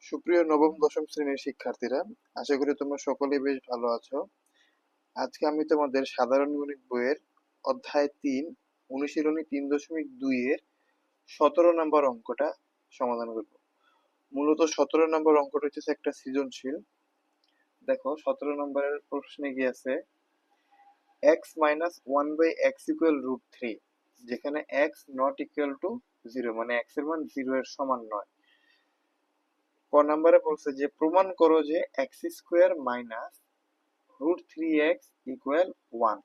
সুপ্রিয় নবম দশম শ্রেণীর শিক্ষার্থীরা, আশা করি তোমরা সকলেই বেশ ভালো আছো। আজকে আমি তোমাদের সাধারণ গণিত বইয়ের অধ্যায় ৩ অনুশীলনী ৩.২ এর ১৭ নম্বর অঙ্কটা সমাধান করব। মূলত ১৭ নম্বর অঙ্কটা হচ্ছে একটা সৃজনশীল। দেখো ১৭ নম্বরের প্রশ্নে কি আছে, x minus one by x equal root three, যেখানে x not equal to zero, মানে এক্স এর মান জিরো এর সমান নয়। ক নম্বরে বলছে যে প্রমাণ করো যে x square minus root three x equal one.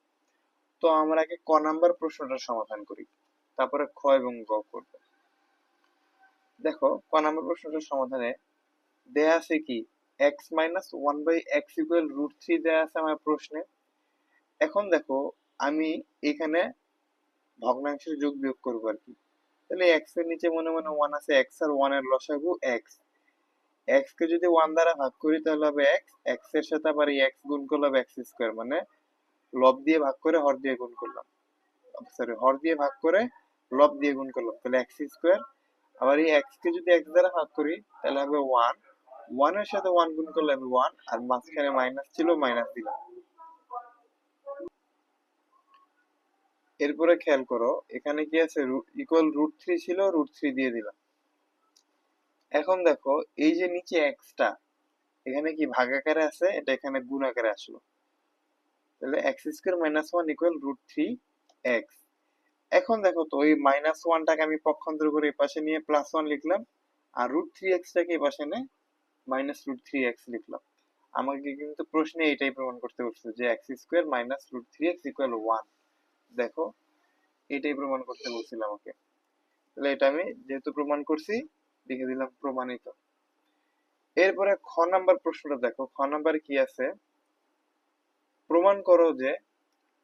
তো আমরা আগে ক নাম্বার প্রশ্নটা সমাধান করি, তারপরে খ এবং গ করব। দেখো ক নাম্বার প্রশ্নটার সমাধানে দেয়া আছে কি, x minus one by x equal root three দেয়া আছে আমার প্রশ্নে। এখন দেখো আমি এখানে ভগ্নাংশের যোগ বিয়োগ করবো আর কি। তাহলে এক্স এর নিচে মনে মনে ওয়ান আছে, এক্স আর ওয়ান এর লসাগু এক্স। এক্স কে যদি ওয়ান দ্বারা ভাগ করি তাহলে হবে এক্স, এক্স এর সাথে আবার এই এক্স গুণ করলে হবে এক্স স্কোয়ার, মানে লব দিয়ে ভাগ করে হর দিয়ে গুণ করলাম, সরি হর দিয়ে ভাগ করে লব দিয়ে গুণ করলাম, তাহলে এক্স স্কোয়ার। আবার এই এক্স কে যদি এক্স দ্বারা ভাগ করি তাহলে হবে ওয়ান, ওয়ান এর সাথে ওয়ান গুণ করলে হবে ওয়ান, আর মাঝখানে মাইনাস ছিল মাইনাস দিলাম। এরপরে খেয়াল করো এখানে কি আছে, ইকুয়াল রুট থ্রি ছিল, রুট থ্রি দিয়ে দিলাম। এখন দেখো এই যে নিচে এক্সটা এখানে কি ভাগ আকারে আছে, এটা এখানে গুণ আকারে আসলো, তাহলে x square minus one equal root three x. এখন দেখো তো ওই মাইনাস ওয়ানটাকে আমি পক্ষান্তর করে এই পাশে নিয়ে প্লাস ওয়ান লিখলাম, আর রুট থ্রি এক্সটাকে এই পাশে নিয়ে মাইনাস রুট থ্রি এক্স লিখলাম। আমাকে কিন্তু প্রশ্নে এটাই প্রমাণ করতে বলছে যে x square minus root three x equal one. দেখো এটাই প্রমাণ করতে বলছিল আমাকে, তাহলে এটা আমি যেহেতু প্রমাণ করছি লিখে দিলাম প্রমাণিত। এরপরে খ নাম্বার প্রশ্নটা দেখো, খ নাম্বার কি আছে, প্রমাণ করো যে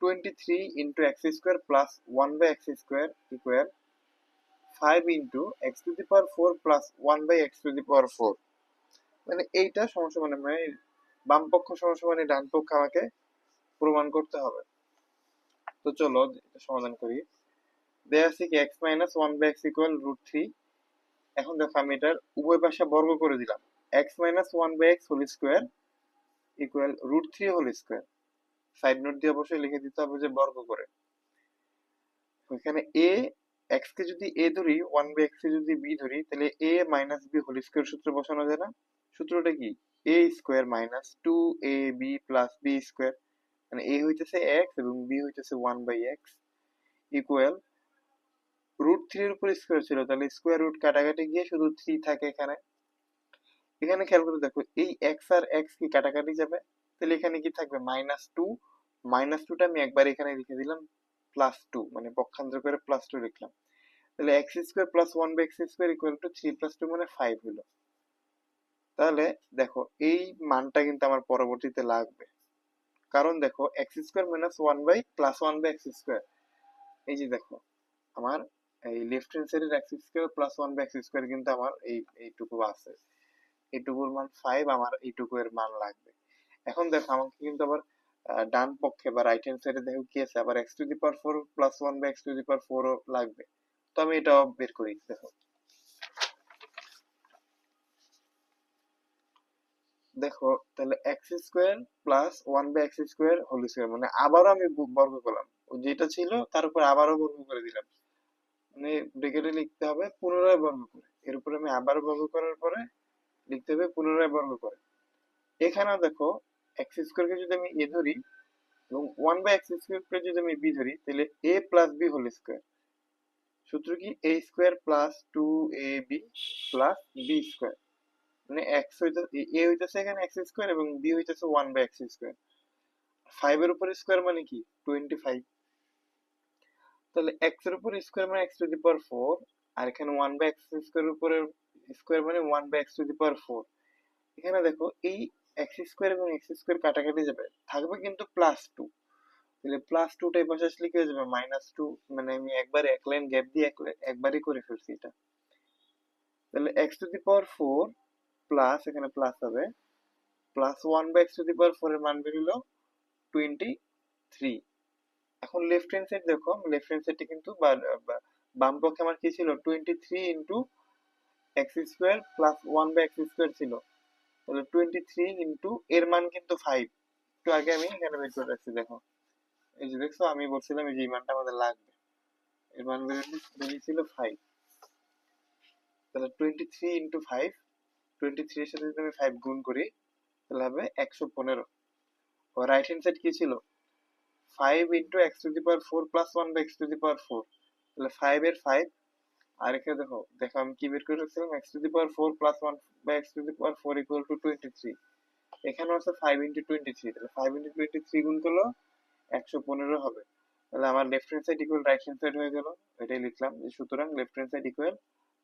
23 into x square plus one by x square equal 5 into x to the power 4 plus one by x to the power 4। মানে এইটা সমান মানে বাম পক্ষ সমান ডান পক্ষ আমাকে প্রমাণ করতে হবে। তো চলো এটা সমাধান করি। দেয়া আছে কি x minus one by x equal root three. এখন দেখো আমি এটার উভয় পাশে বর্গ করে দিলাম, x minus one by x whole square equal root three whole square. Side note দিয়ে অবশ্যই লিখে দিতে হবে যে বর্গ করে। ওইখানে এ এক্স কে যদি এ ধরি, ওয়ান বাই এক্স কে যদি বি ধরি, তাহলে a minus b whole square সূত্র বসানো যায় না? সূত্রটা কি, a square minus two a b plus b square, মানে এ হইতেছে এক্স এবং বি হইতেছে one by x equal root থ্রির উপর স্কোয়ার ছিল, তাহলে স্কোয়ার রুট কাটাকাটি গিয়ে শুধু থ্রি থাকে এখানে। এখানে খেয়াল করে দেখো এই এক্স আর এক্স কি কাটাকাটি যাবে, তাহলে এখানে কি থাকবে মাইনাস টু, মাইনাস টুটা আমি একবার এখানে লিখে দিলাম প্লাস টু, মানে পক্ষান্তর করে প্লাস টু লিখলাম। তাহলে x square plus one by x square equal to three plus two মানে ফাইভ হলো। তাহলে দেখো এই মানটা কিন্তু আমার পরবর্তীতে লাগবে, কারণ দেখো x square minus one by plus one by x square, এই যে দেখো আমার এই লেফট হ্যান্ড সাইডের x square plus one by x square কিন্তু আমার এইটুকু আছে, এইটুকুর মান ফাইভ, আমার এইটুকু এর মান লাগবে। এখন দেখো আমাকে কিন্তু আবার ডান পক্ষে বা রাইট হ্যান্ড সাইডে দেখো কি আছে, আবার x to the power four plus one by x to the power four লাগবে। তো আমি এটাও বের করি। দেখো দেখো তাহলে x square plus one by x square whole square, মানে আবারও আমি বর্গ করলাম, যেটা ছিল তার উপর আবারও বর্গ করে দিলাম, মানে ব্রেকেটে লিখতে হবে পুনরায় বর্গ করে, এর উপরে আমি আবার বর্গ করার পরে লিখতে হবে পুনরায় বর্গ করে। এখানেও দেখো এক্স স্কোয়ারকে যদি আমি এ ধরি এবং ওয়ান বাই এক্স স্কোয়ারকে যদি আমি বি ধরি, তাহলে a plus b whole square. সূত্র কি, a square plus two a b plus b square, মানে এক্স হইতেছে এ হইতেছে এখানে এক্স স্কোয়ার এবং বি হইতেছে one by x square. Five এর উপর স্কোয়ার মানে কি, 25। তাহলে এক্স এর উপর স্কোয়ার মানে x to the power four, আর এখানে ওয়ান বাই এক্স স্কোয়ার উপরে স্কোয়ার মানে one by x to the power four. এখানে দেখো এই এক্স স্কোয়ার এবং এক্স স্কোয়ার কাটাকাটি যাবে, থাকবে কিন্তু প্লাস টু, তাহলে প্লাস টুটা এই পাশে আসলে কি হয়ে যাবে মাইনাস টু, মানে আমি একবার এক লাইন গ্যাপ দিয়ে একবারই করে ফেলছি এটা। তাহলে x to the power four plus এখানে প্লাস হবে plus one by x to the power four এর মান বেরোলো 23। এখন লেফট হ্যান্ড সাইড দেখো, লেফট হ্যান্ড সাইডটা কিন্তু বাম পক্ষে আমার কি ছিল 23 into x square plus one by x square ছিল, তাহলে 23 ইন্টু এর মান কিন্তু 5। একটু আগে আমি এখানে বের করে রাখছি, দেখো এই যে দেখছো আমি বলছিলাম এই যে এই মানটা আমাদের লাগবে, এর মান বেরিয়েছিল 5। তাহলে 23 ইন্টু 5, 23 এর সাথে যদি আমি 5 গুণ করি তাহলে হবে 115। ও রাইট হ্যান্ড সাইড কি ছিল, 5 into x to the power 4 plus 1 by x to the power 4, তাহলে 5 এর 5। আর এখানে দেখো দেখো আমি কি বের করে রাখছিলাম, x to the power 4 plus 1 by x to the power 4 equal to 23। এখানে আছে 5 ইন্টু 23, তাহলে 5 ইন্টু 23 গুণ করলো 115 হবে। তাহলে আমার left hand side equal right hand side হয়ে গেল। এটাই লিখলাম যে সুতরাং left hand side equal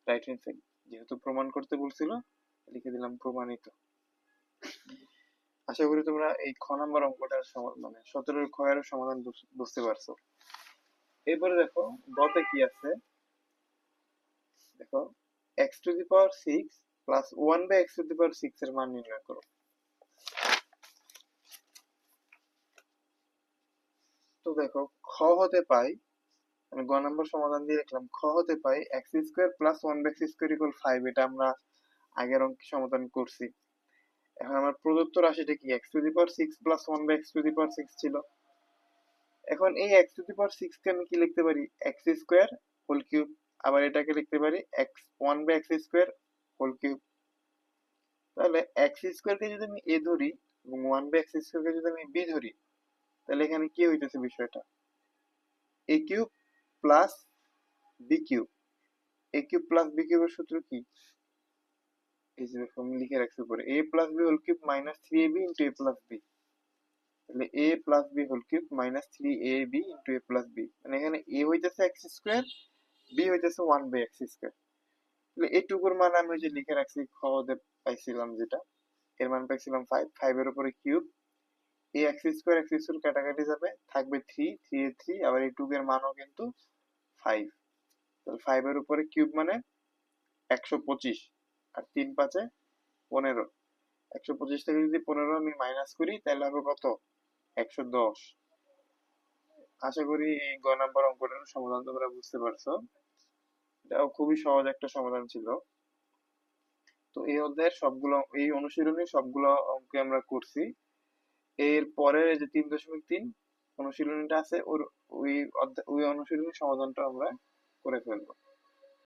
right hand side. যেহেতু প্রমাণ করতে বলছিল লিখে দিলাম প্রমাণিত। আশা করি তোমরা এই খ নাম্বার অঙ্কটার মানে 17 খ এর সমাধান বুঝতে পারছো। এরপরে দেখো গতে কি আছে, দেখো x to the power 6 plus 1 by x to the power 6 এর মান নির্ণয় করো। তো দেখো খ হতে পাই, আমি গ নাম্বার সমাধান দিয়ে লিখলাম, খ হতে পাই x square plus 1 by x square equal 5। এটা আমরা আগের অঙ্কে সমাধান করছি। এখন আমার প্রদত্ত রাশিটা কি, x to the power 6 plus 1 by x to the power 6 ছিল। এখন এই এক্স টু দি পাওয়ার 6 কে আমি কি লিখতে পারি, এক্স স্কোয়ার হোল কিউব। আবার এটাকে লিখতে পারি x 1 by x square whole cube. তাহলে এক্স স্কোয়ার কে যদি আমি এ ধরি এবং 1 বাই এক্স স্কোয়ার কে যদি আমি বি ধরি, তাহলে এখানে কি হইতেছে বিষয়টা, এ কিউব প্লাস বি কিউব। এ কিউব প্লাস বি কিউবের সূত্র কি, এই যে দেখো আমি লিখে রাখছি উপরে, a plus b whole cube minus 3ab into a plus b. তাহলে a plus b whole cube minus 3ab into a plus b, মানে এখানে এ হইতেছে এক্স স্কোয়ার, বি হইতেছে 1 বাই এক্স স্কোয়ার। তাহলে এইটুকুর মান আমি ওই যে লিখে রাখছি খতে পাইছিলাম যেটা, এর মান পাইছিলাম 5। 5 এর উপরে কিউব, এই এক্স স্কোয়ার কাটাকাটি যাবে, থাকবে 3, 3 এর 3, আবার এই টুকের মানও কিন্তু 5। তাহলে 5 এর উপরে কিউব মানে 125, আর 3 5 এ 15। 125 থেকে যদি 15 আমি মাইনাস করি তাহলে হবে কত, 110। আশা করি এই গ নাম্বার অঙ্কটার সমাধান তোমরা বুঝতে পারছো। এটাও খুবই সহজ একটা সমাধান ছিল। তো এই অধ্যায়ের সবগুলো, এই অনুশীলনী সবগুলো অঙ্কে আমরা করছি। এর পরের এই যে 3.3 অনুশীলনীটা আছে, ওই অনুশীলনীর সমাধানটা আমরা করে ফেলবো।